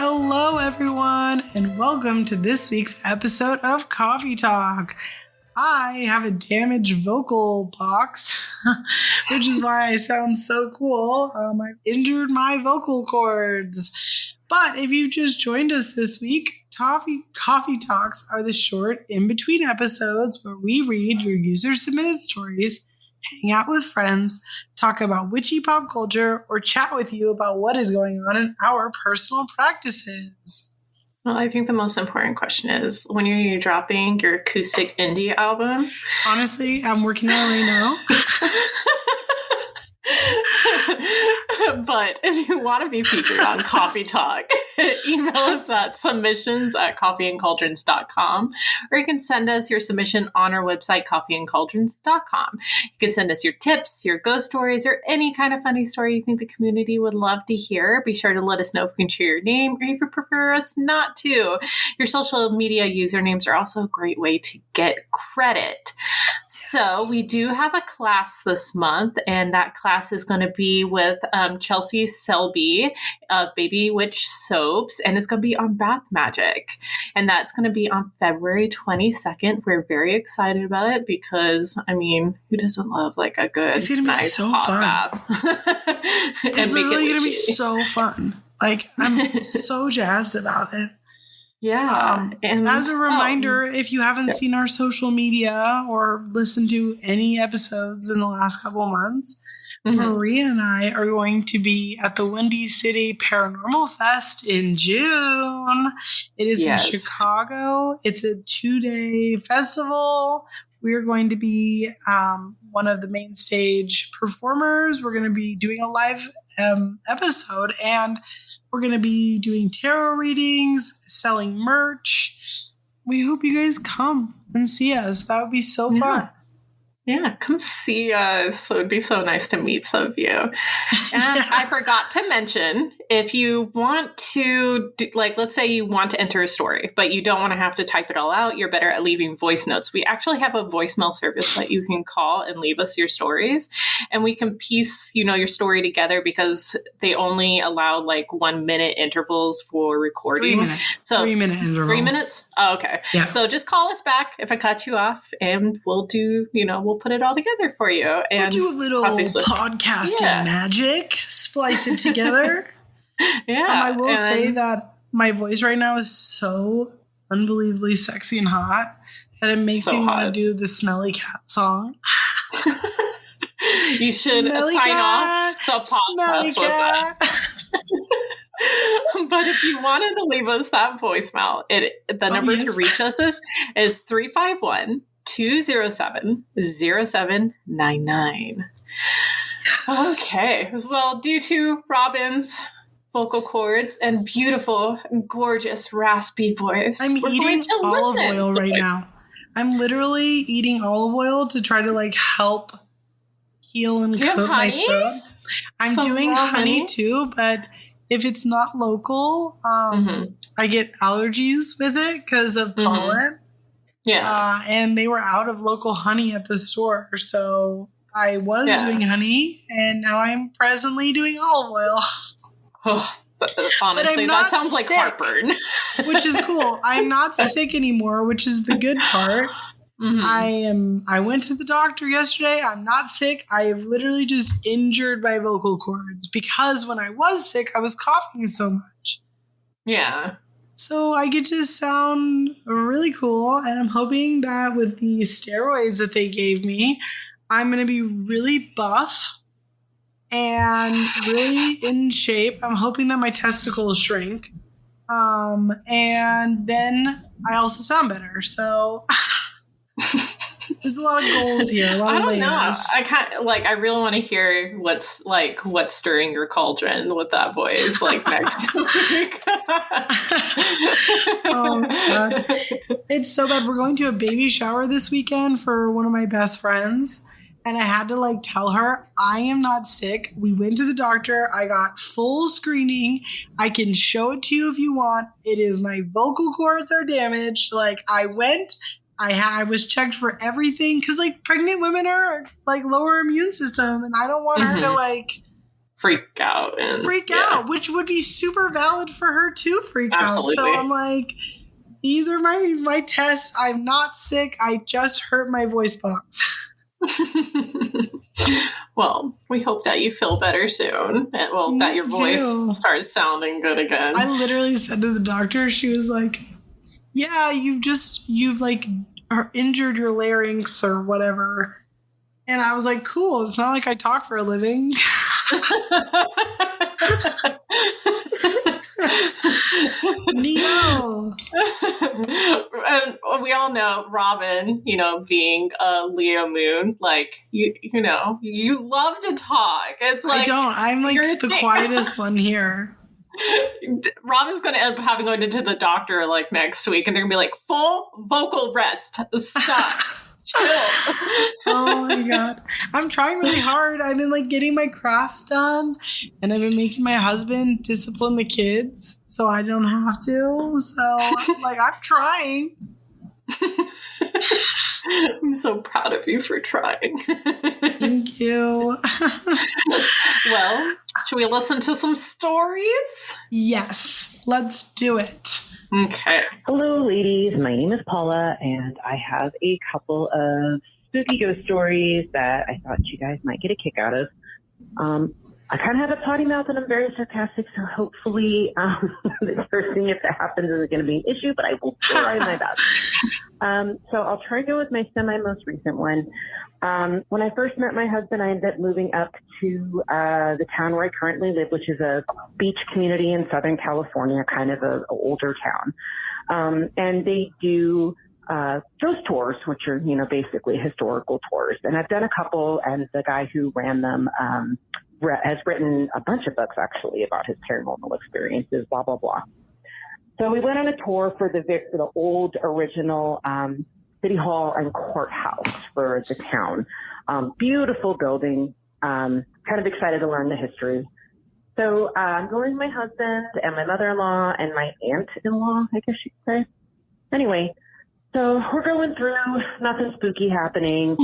Hello, everyone, and welcome to this week's episode of Coffee Talk. I have a damaged vocal box, which is why I sound so cool. I've injured my vocal cords. But if you just joined us this week, Coffee Talks are the short in-between episodes where we read your user-submitted stories, hang out with friends, talk about witchy pop culture, or chat with you about what is going on in our personal practices. Well, I think the most important question is, when are you dropping your acoustic indie album? Honestly, I'm working on it right now. But if you want to be featured on Coffee Talk, email us at submissions@coffeeandcauldrons.com, or you can send us your submission on our website, coffeeandcauldrons.com. You can send us your tips, your ghost stories, or any kind of funny story you think the community would love to hear. Be sure to let us know if we can share your name, or if you prefer us not to. Your social media usernames are also a great way to get credit. Yes. So we do have a class this month, and that class is going to be with Chelsea Shelby of Baby Witch Soaps, and it's going to be on bath magic, and that's going to be on February 22nd. We're very excited about it because, I mean, who doesn't love like a good, it's gonna be nice so hot fun. Bath? It's really going to be so fun. Like, I'm so jazzed about it. Yeah. And as a reminder, if you haven't seen our social media or listened to any episodes in the last couple of months, Maria and I are going to be at the Windy City Paranormal Fest in June. It is in Chicago. It's a 2-day festival. We are going to be one of the main stage performers. We're going to be doing a live episode, and we're going to be doing tarot readings, selling merch. We hope you guys come and see us. That would be so fun. Yeah, come see us. It would be so nice to meet some of you. And I forgot to mention, if you want to, let's say you want to enter a story, but you don't want to have to type it all out, you're better at leaving voice notes. We actually have a voicemail service that you can call and leave us your stories, and we can piece, your story together, because they only allow 1 minute intervals for recording. 3 minutes. So 3 minute intervals. 3 minutes? Oh, okay. Yeah. So just call us back if I cut you off, and we'll do, we'll put it all together for you. And we'll do a little podcasting magic, splice it together. Yeah. I will say that my voice right now is so unbelievably sexy and hot that it makes me want to do the Smelly Cat song. You should sign off the podcast with that. But if you wanted to leave us that voicemail, the number to reach us is 351-207-0799. Okay. Well, due to Robin's vocal cords and beautiful, gorgeous, raspy voice, I'm eating olive oil right now. I'm literally eating olive oil to try to help heal and coat my throat. I'm doing honey too, but if it's not local, I get allergies with it because of pollen. Yeah. And they were out of local honey at the store. So I was doing honey, and now I'm presently doing olive oil. Oh, honestly, that sounds like heartburn. Which is cool. I'm not sick anymore, which is the good part. I went to the doctor yesterday. I'm not sick. I have literally just injured my vocal cords because when I was sick, I was coughing so much. Yeah. So I get to sound really cool, and I'm hoping that with the steroids that they gave me, I'm going to be really buff and really in shape. I'm hoping that my testicles shrink. And then I also sound better. So there's a lot of goals here. A lot of layers. Know. I really want to hear what's stirring your cauldron with that voice next week. Oh, God. It's so bad. We're going to a baby shower this weekend for one of my best friends. And I had to tell her, I am not sick. We went to the doctor. I got full screening. I can show it to you if you want. It is my vocal cords are damaged. I went, I was checked for everything. Cause pregnant women are lower immune system. And I don't want her to freak out. Which would be super valid for her to freak Absolutely. out. So I'm like, these are my tests. I'm not sick. I just hurt my voice box. Well, we hope that you feel better soon. And that your voice starts sounding good again. I literally said to the doctor, she was like, yeah, you've like injured your larynx or whatever. And I was like, cool. It's not like I talk for a living. Neato. And we all know Robin, being a Leo moon, like you love to talk. It's like I don't. I'm like the quietest one here. Robin's going to end up having to go to the doctor like next week, and they're going to be like, full vocal rest. Stop. Chill. Oh my God. I'm trying really hard. I've been like getting my crafts done, and I've been making my husband discipline the kids so I don't have to. So I'm trying. I'm so proud of you for trying. Thank you. Well, should we listen to some stories? Yes, let's do it. Okay. Hello, ladies. My name is Paula, and I have a couple of spooky ghost stories that I thought you guys might get a kick out of. I kind of have a potty mouth, and I'm very sarcastic, so hopefully the first thing if that happens isn't going to be an issue, but I will try my best. So I'll try to go with my most recent one. When I first met my husband, I ended up moving up to the town where I currently live, which is a beach community in Southern California, kind of an older town. And they do ghost tours, which are, basically historical tours. And I've done a couple, and the guy who ran them has written a bunch of books, actually, about his paranormal experiences, blah, blah, blah. So we went on a tour for the old original City Hall and courthouse for the town. Beautiful building. Kind of excited to learn the history. So I'm going with my husband and my mother-in-law and my aunt-in-law, I guess you could say. Anyway, so we're going through, nothing spooky happening.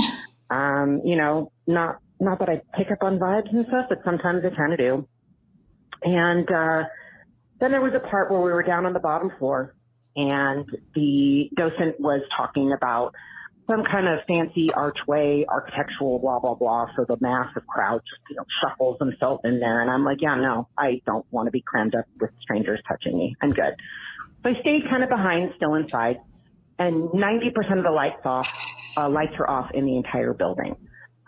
Not that I pick up on vibes and stuff, but sometimes I kind of do. And then there was a part where we were down on the bottom floor, and the docent was talking about some kind of fancy archway, architectural, blah, blah, blah. So the massive crowd just, shuffles themselves in there. And I'm like, yeah, no, I don't want to be crammed up with strangers touching me. I'm good. So I stayed kind of behind, still inside, and 90% of the lights are off in the entire building.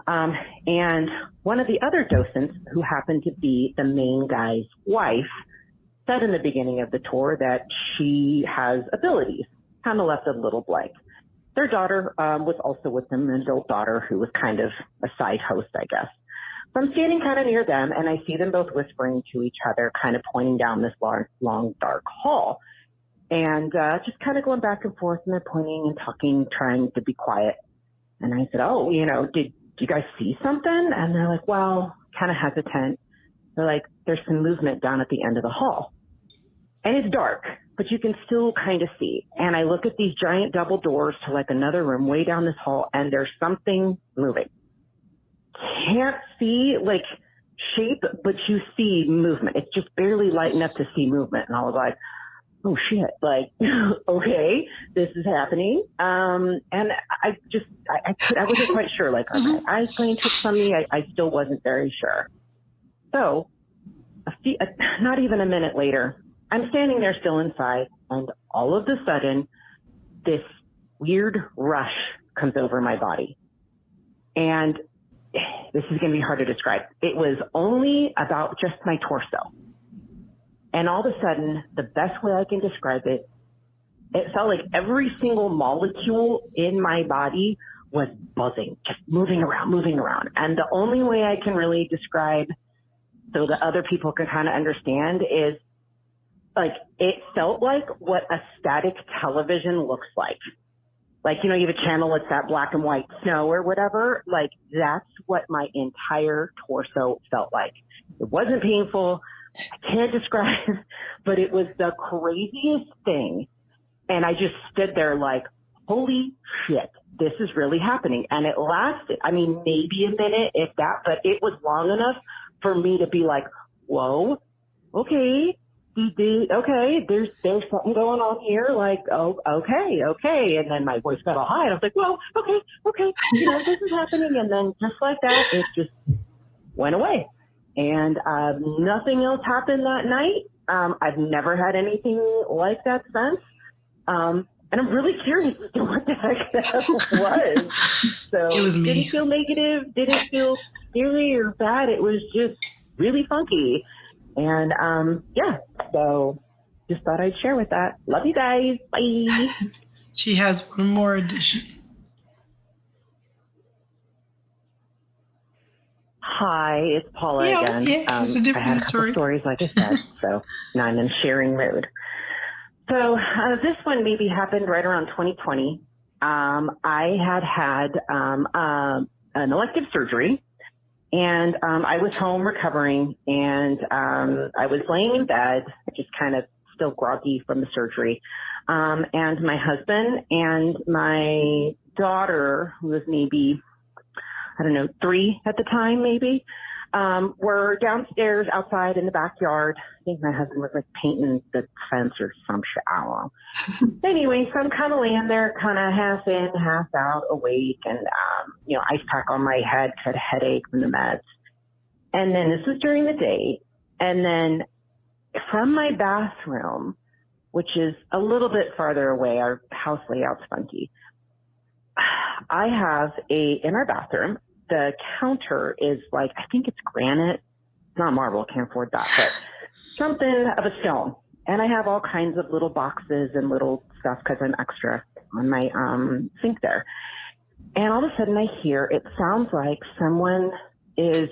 And one of the other docents, who happened to be the main guy's wife, said in the beginning of the tour that she has abilities, kind of left a little blank. Their daughter was also with them, an adult daughter who was kind of a side host, I guess. So I'm standing kind of near them, and I see them both whispering to each other, kind of pointing down this long, dark hall. And just kind of going back and forth, and they're pointing and talking, trying to be quiet. And I said, oh, did you guys see something? And they're like, well, kind of hesitant. They're like, there's some movement down at the end of the hall. And it's dark, but you can still kind of see. And I look at these giant double doors to like another room way down this hall, and there's something moving. Can't see like shape, but you see movement. It's just barely light enough to see movement. And I was like, oh shit, like, okay, this is happening. And I wasn't quite sure, like, are my eyes playing tricks on me? I still wasn't very sure. So not even a minute later, I'm standing there still inside, and all of a sudden, this weird rush comes over my body. And this is going to be hard to describe. It was only about just my torso. And all of a sudden, the best way I can describe it, it felt like every single molecule in my body was buzzing, just moving around. And the only way I can really describe so that other people can kind of understand is, like, it felt like what a static television looks like. Like, you have a channel, it's that black and white snow or whatever. Like, that's what my entire torso felt like. It wasn't painful. I can't describe, but it was the craziest thing. And I just stood there like, holy shit, this is really happening. And it lasted, maybe a minute, if that, but it was long enough for me to be like, whoa, okay, okay, there's something going on here. Like, oh, okay. And then my voice got all high. And I was like, whoa, okay. This is happening. And then just like that, it just went away. And nothing else happened that night. I've never had anything like that since. And I'm really curious as to what the heck that was. So it was me. Didn't feel negative, didn't feel scary or bad. It was just really funky. And so just thought I'd share with that. Love you guys. Bye. She has one more addition. Hi, it's Paula again. Yeah, it's a different I had a story. couple stories, like I said, so now I'm in sharing mode. So this one maybe happened right around 2020. I had an elective surgery, and I was home recovering, and I was laying in bed, just kind of still groggy from the surgery. And my husband and my daughter, who was maybe, 3 at the time, maybe, were downstairs outside in the backyard. I think my husband was like painting the fence or some shit. I don't know. Anyway, so I'm kind of laying there, kind of half in, half out, awake, and, ice pack on my head, had a headache from the meds. And then this was during the day. And then from my bathroom, which is a little bit farther away, our house layout's funky. I have in our bathroom, the counter is like, I think it's granite. It's not marble, can't afford that, but something of a stone. And I have all kinds of little boxes and little stuff because I'm extra on my sink there. And all of a sudden I hear, it sounds like someone is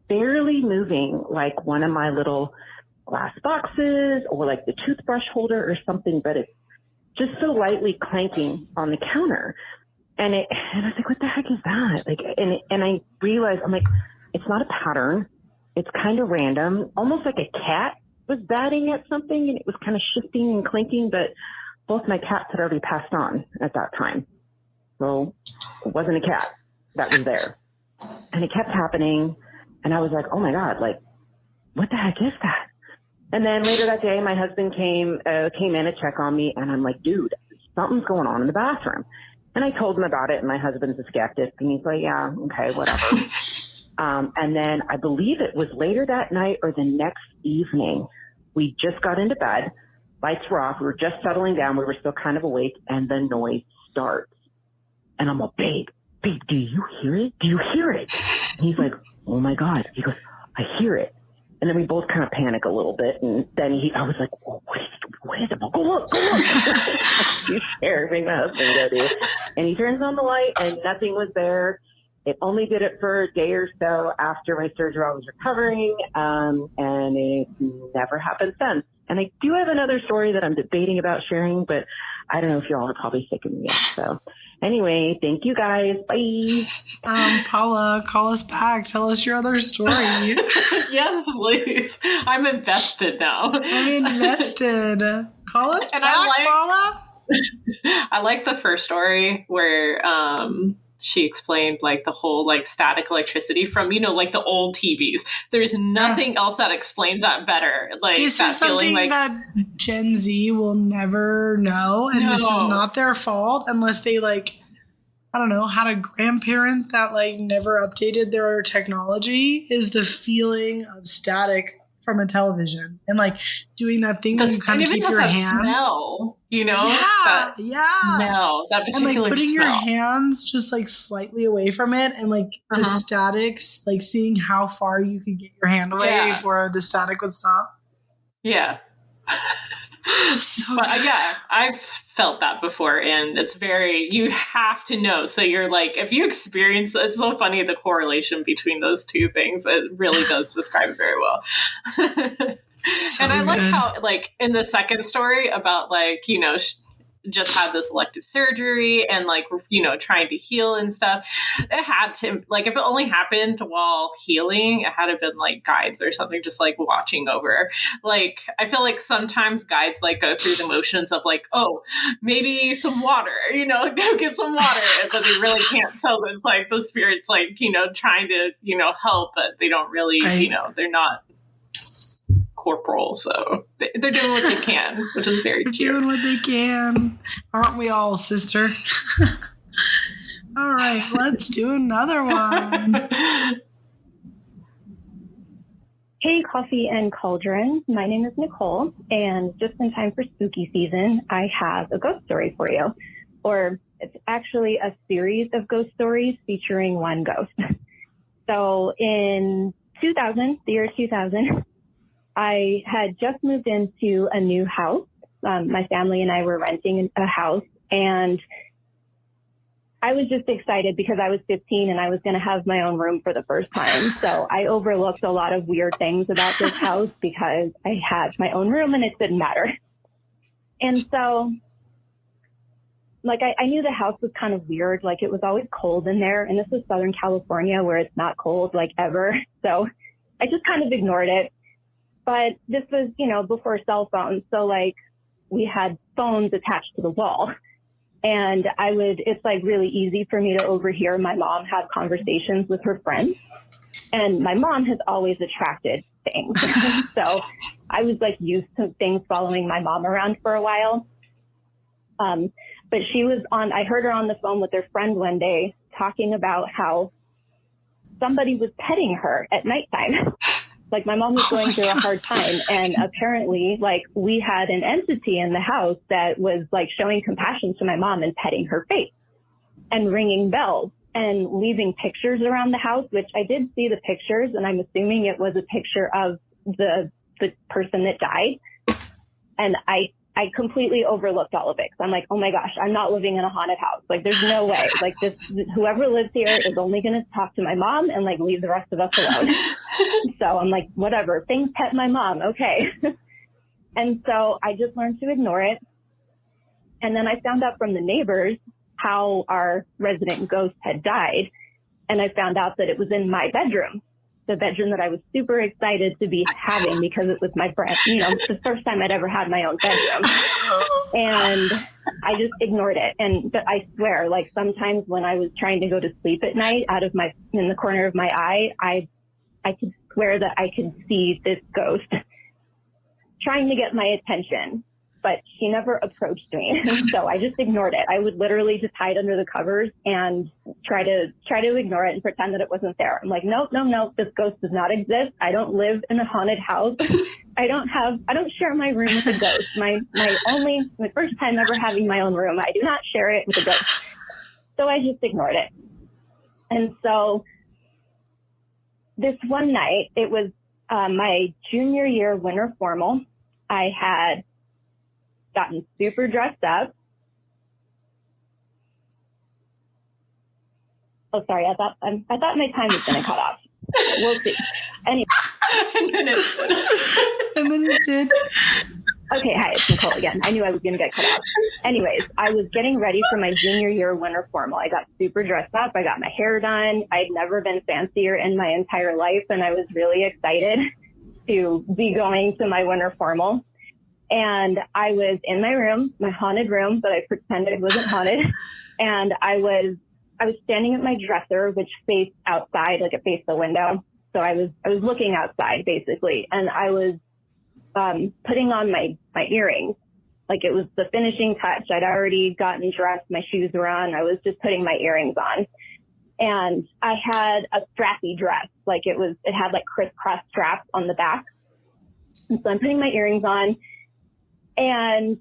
barely moving like one of my little glass boxes or like the toothbrush holder or something, but it's just so lightly clanking on the counter. And I was like, what the heck is that? Like, and I realized, I'm like, it's not a pattern. It's kind of random, almost like a cat was batting at something, and it was kind of shifting and clinking, but both my cats had already passed on at that time. So it wasn't a cat that was there. And it kept happening. And I was like, oh my God, like, what the heck is that? And then later that day, my husband came in to check on me, and I'm like, dude, something's going on in the bathroom. And I told him about it, and my husband's a skeptic, and he's like, yeah, okay, whatever. And then I believe it was later that night or the next evening, we just got into bed, lights were off, we were just settling down, we were still kind of awake, and the noise starts. And I'm like, babe, do you hear it? Do you hear it? And he's like, oh my God. He goes, I hear it. And then we both kind of panic a little bit. And then I was like, oh, what is it? Go look. He's scared, make my husband go do. And he turns on the light and nothing was there. It only did it for a day or so after my surgery. I was recovering, and it never happened since. And I do have another story that I'm debating about sharing, but I don't know if y'all are probably sick of me yet. So anyway, thank you guys. Bye. Paula, call us back. Tell us your other story. Yes, please. I'm invested now. I'm invested. Call us and back, Paula. I like the first story where she explained like the whole like static electricity from, like the old TVs. There's nothing else that explains that better. Like this that is something feeling like that Gen Z will never know. And this is not their fault unless they had a grandparent that never updated their technology, is the feeling of static from a television and doing that thing where you kind of keep your hands. Smell, Yeah. Smell, that particular and putting smell. your hands just slightly away from it, and the statics, seeing how far you could get your hand away before the static would stop. Yeah. But I've felt that before, and it's you have to know. So you're if you experience, it's so funny, the correlation between those two things, it really does describe it very well. And I like how in the second story about just had this elective surgery and like, you know, trying to heal and stuff. It had to, like, if it only happened while healing, it had to have been like guides or something, just like watching over. Like, I feel like sometimes guides like go through the motions of like, oh, maybe some water, you know, go get some water, but they really can't. So it's like the spirit's like, you know, trying to, you know, help, but they don't really, you know, they're not corporal, so they're doing what they can, which is very cute. Doing what they can. Aren't we all, sister? All right, let's do another one. Hey, Coffee and Cauldron. My name is Nicole, and just in time for spooky season, I have a ghost story for you. Or it's actually a series of ghost stories featuring one ghost. So in 2000, the year 2000, I had just moved into a new house. My family and I were renting a house, and I was just excited because I was 15 and I was going to have my own room for the first time. So I overlooked a lot of weird things about this house because I had my own room and it didn't matter. And so, like, I knew the house was kind of weird. Like, it was always cold in there. And this is Southern California where it's not cold, like, ever. So I just kind of ignored it. But this was, you know, before cell phones. So, like, we had phones attached to the wall. And it's like really easy for me to overhear my mom have conversations with her friends. And my mom has always attracted things. So I was like used to things following my mom around for a while. But I heard her on the phone with her friend one day talking about how somebody was petting her at nighttime. Like, my mom was going through a hard time, and apparently, like, we had an entity in the house that was like showing compassion to my mom and petting her face and ringing bells and leaving pictures around the house, which I did see the pictures, and I'm assuming it was a picture of the person that died. And I completely overlooked all of it. I'm like, oh my gosh, I'm not living in a haunted house. Like, there's no way. Like, whoever lives here is only going to talk to my mom and like leave the rest of us alone. So I'm like, whatever, things pet my mom. Okay. And so I just learned to ignore it. And then I found out from the neighbors how our resident ghost had died. And I found out that it was in my bedroom, the bedroom that I was super excited to be having because it was my friend, you know, the first time I'd ever had my own bedroom. And I just ignored it. But I swear, like, sometimes when I was trying to go to sleep at night in the corner of my eye, I could swear that I could see this ghost trying to get my attention, but she never approached me. So I just ignored it. I would literally just hide under the covers and try to ignore it and pretend that it wasn't there. I'm like, nope, this ghost does not exist. I don't live in a haunted house. I don't share my room with a ghost. My first time ever having my own room. I do not share it with a ghost. So I just ignored it. And so this one night, it was my junior year winter formal. I had gotten super dressed up. Oh, sorry. I thought my time was going to cut off. We'll see. Anyway. And then it did. Okay, hi, it's Nicole again. I knew I was going to get cut off. Anyways, I was getting ready for my junior year winter formal. I got super dressed up. I got my hair done. I'd never been fancier in my entire life, and I was really excited to be going to my winter formal. And I was in my room, my haunted room, but I pretended it wasn't haunted. And I was standing at my dresser, which faced outside, like it faced the window. So I was looking outside basically, and I was putting on my earrings. Like, it was the finishing touch. I'd already gotten dressed. My shoes were on. I was just putting my earrings on. And I had a strappy dress. Like, it had like crisscross straps on the back. And so I'm putting my earrings on, and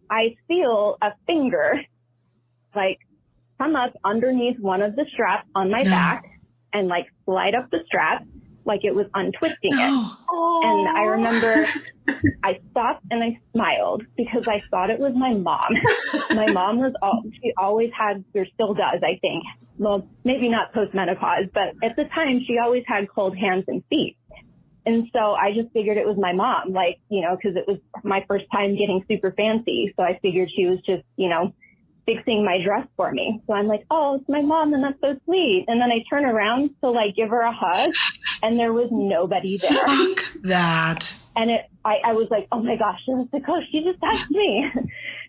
I feel a finger like come up underneath one of the straps on my back and like slide up the strap like it was untwisting it. And I remember I stopped and I smiled because I thought it was my mom. My mom she always had, or still does, I think. Well, maybe not post-menopause, but at the time she always had cold hands and feet. And so I just figured it was my mom, like, you know, because it was my first time getting super fancy. So I figured she was just, you know, fixing my dress for me. So I'm like, oh, it's my mom, and that's so sweet. And then I turn around to like give her a hug, and there was nobody there. Fuck that. And I was like, oh my gosh, Nicole, she just touched me.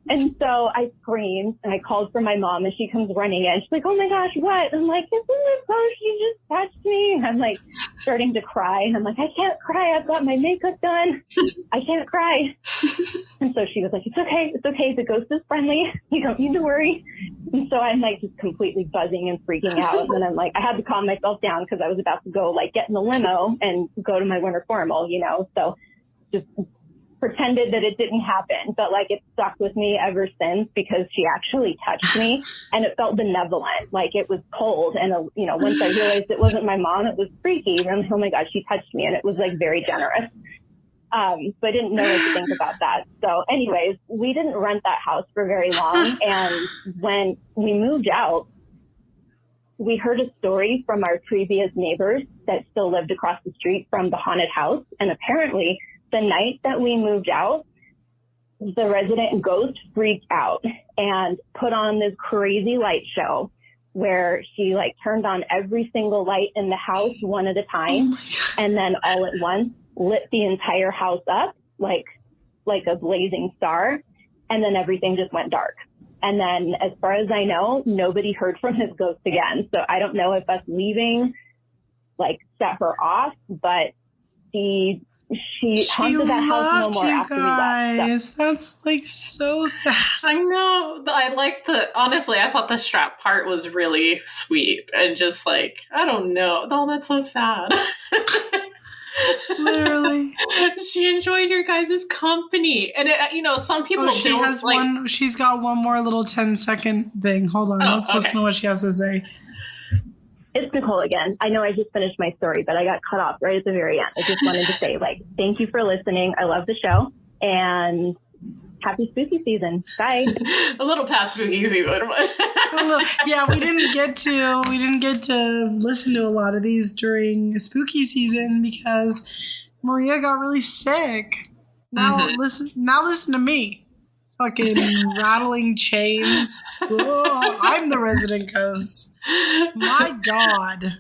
And so I screamed and I called for my mom, and she comes running in. She's like, oh my gosh, what? I'm like, isn't Nicole, she just touched me. And I'm like starting to cry. And I'm like, I can't cry. I've got my makeup done. I can't cry. And so she was like, it's okay. It's okay. The ghost is friendly. You don't need to worry. And so I'm like just completely buzzing and freaking out. And then I'm like, I had to calm myself down because I was about to go like get in the limo and go to my winter formal, you know, so just pretended that it didn't happen, but like it stuck with me ever since because she actually touched me and it felt benevolent. Like it was cold. And, you know, once I realized it wasn't my mom, it was freaky. And oh my God, she touched me, and it was like very generous. So I didn't know what to think about that. So anyways, we didn't rent that house for very long. And when we moved out, we heard a story from our previous neighbors that still lived across the street from the haunted house. And apparently the night that we moved out, the resident ghost freaked out and put on this crazy light show where she like turned on every single light in the house one at a time. And then all at once lit the entire house up like a blazing star. And then everything just went dark. And then as far as I know, nobody heard from this ghost again. So I don't know if us leaving like set her off, but she haunted that house no more after we left. So. That's like so sad. I know. I like honestly, I thought the strap part was really sweet and just like, I don't know. Oh, that's so sad. Literally. She enjoyed your guys' company. And, you know, some people she's got one more little 10-second thing. Hold on. Let's listen to what she has to say. It's Nicole again. I know I just finished my story, but I got cut off right at the very end. I just wanted to say, like, thank you for listening. I love the show, and happy spooky season. Bye. A little past spooky season. Yeah, we didn't get to listen to a lot of these during spooky season because Maria got really sick. Now listen to me. Fucking rattling chains. Whoa, I'm the resident ghost. My God.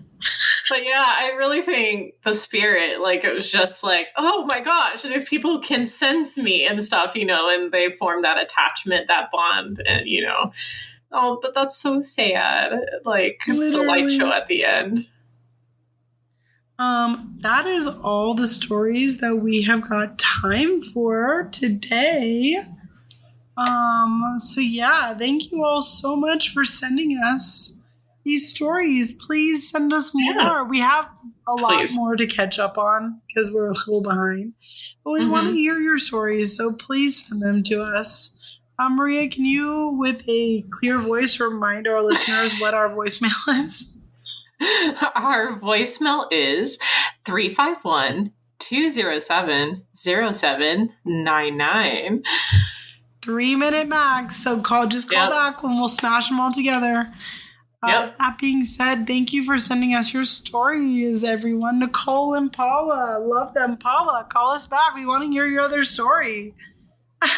But yeah, I really think the spirit, like, it was just like, oh my gosh, these people can sense me and stuff, you know, and they form that attachment, that bond, and, you know, oh, but that's so sad. Like, literally. The light show at the end. That is all the stories that we have got time for today. So yeah, thank you all so much for sending us these stories. Please send us more. Yeah. We have a lot more to catch up on because we're a little behind. But we want to hear your stories, so please send them to us. Maria, can you, with a clear voice, remind our listeners what our voicemail is? Our voicemail is 351-207-0799. 3-minute max, so call back when we'll smash them all together. That being said, thank you for sending us your stories, everyone. Nicole and Paula, love them. Paula, call us back. We want to hear your other story.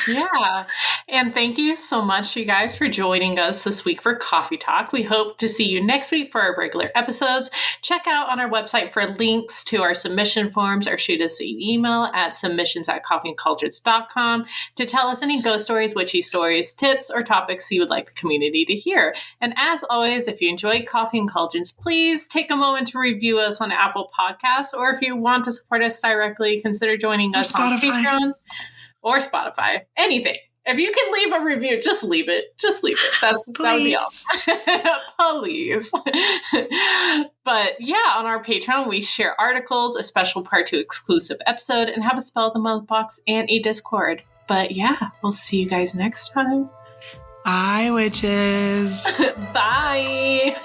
Yeah. And thank you so much, you guys, for joining us this week for Coffee Talk. We hope to see you next week for our regular episodes. Check out on our website for links to our submission forms, or shoot us an email at submissions@coffeeandcauldrons.com to tell us any ghost stories, witchy stories, tips, or topics you would like the community to hear. And as always, if you enjoy Coffee and Cauldrons, please take a moment to review us on Apple Podcasts, or if you want to support us directly, consider joining us on Patreon. Or Spotify, anything. If you can leave a review, just leave it. That would be awesome. Please. But yeah, on our Patreon, we share articles, a special Part 2 exclusive episode, and have a Spell of the Month box and a Discord. But yeah, we'll see you guys next time. Bye, witches. Bye.